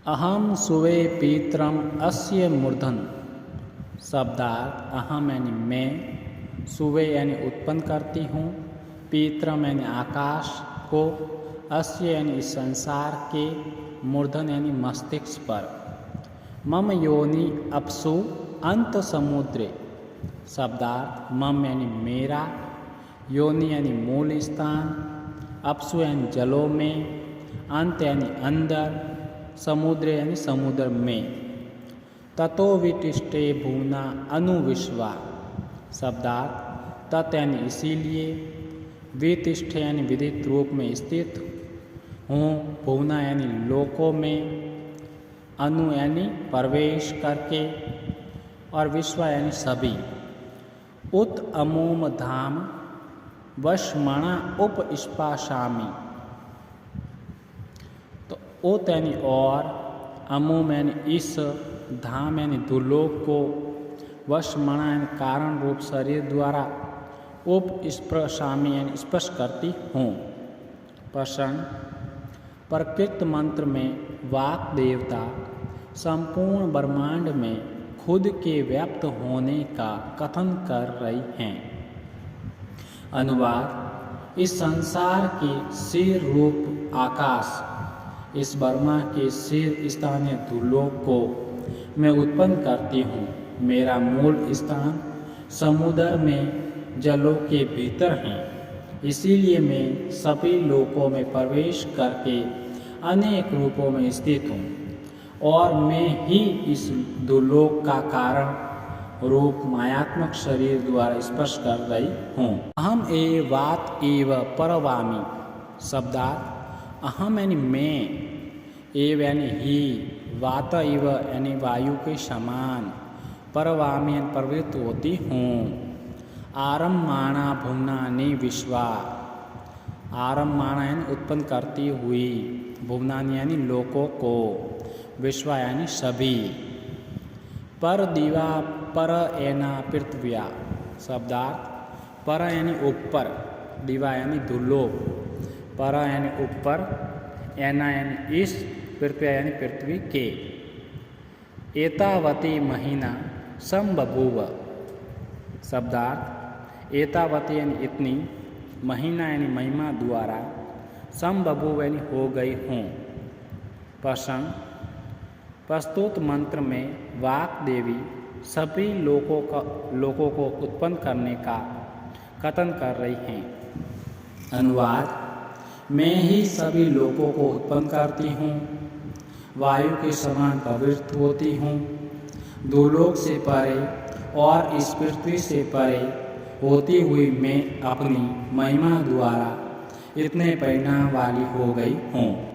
अहम सुवे पीत्रम अस्य मूर्धन। शब्दार्थ अहम यानी मैं, सुवे यानी उत्पन्न करती हूँ, पीत्रम यानी आकाश को, अस्य यानी इस संसार के, मूर्धन यानी मस्तिष्क पर। मम योनि अपसु अंत समुद्रे। शब्दार्थ मम यानी मेरा, योनि यानी मूल स्थान, अपसु यानी जलों में, अंत यानी अंदर, समुद्र यानी समुद्र में। ततो विटिष्टे भुवना अनुविश्वा। शब्दार्थ तत् यानी इसीलिए, वितिष्ठे यानी विदित रूप में स्थित हूँ, भुवना यानी लोकों में, अनु यानी प्रवेश करके, और विश्व यानी सभी। उत अमोम धाम वशमणा उपस्पाशामि। तो उत यानी और, अमोम यानी इस, धाम यानी दुर्लोक को, वशमणा यानी कारण रूप शरीर द्वारा, उपस्पृशामि यानी स्पर्श करती हूँ। प्रश्न। प्रकृत मंत्र में वाक देवता संपूर्ण ब्रह्मांड में खुद के व्याप्त होने का कथन कर रही हैं। अनुवाद। इस संसार के सिर रूप आकाश, इस ब्रह्मा के सिर स्थानीय दुर्लोक को मैं उत्पन्न करती हूँ। मेरा मूल स्थान समुद्र में जलों के भीतर है, इसीलिए मैं सभी लोकों में प्रवेश करके अनेक रूपों में स्थित हूँ, और मैं ही इस दुर्लोक का कारण रूप मायात्मक शरीर द्वारा स्पर्श कर रही हूँ। अहम एव वात एव परवामी। शब्दार्थ अहम यानी मैं, एव यानी ही, वात इव यानी वायु के समान, परवामी यानी प्रवृत्त होती हूँ। आरम्माणा भुवनानि विश्वा। आरम्माणा यानी उत्पन्न करती हुई, भुवनानि यानी लोकों को, विश्वा यानी सभी। पर दिवा पर एना पृथ्व्या। शब्दार्थ पर यानी ऊपर, दिवा यानी दुर्लोक, पर यानी ऊपर, एना यानी इस, पृथ्व्या यानी पृथ्वी के। एतावती महीना संबभूव। शब्दार्थ एतावती यानी इतनी, महीना यानी महिमा द्वारा, संबभूव यानी हो गई हूँ। प्रश्न। प्रस्तुत मंत्र में वाक देवी सभी लोकों को उत्पन्न करने का कथन कर रही हैं। अनुवाद। मैं ही सभी लोकों को उत्पन्न करती हूँ, वायु के समान प्रवृत्त होती हूँ, दुर्लोक से परे और इस पृथ्वी से परे होती हुई मैं अपनी महिमा द्वारा इतने परिणाम वाली हो गई हूँ।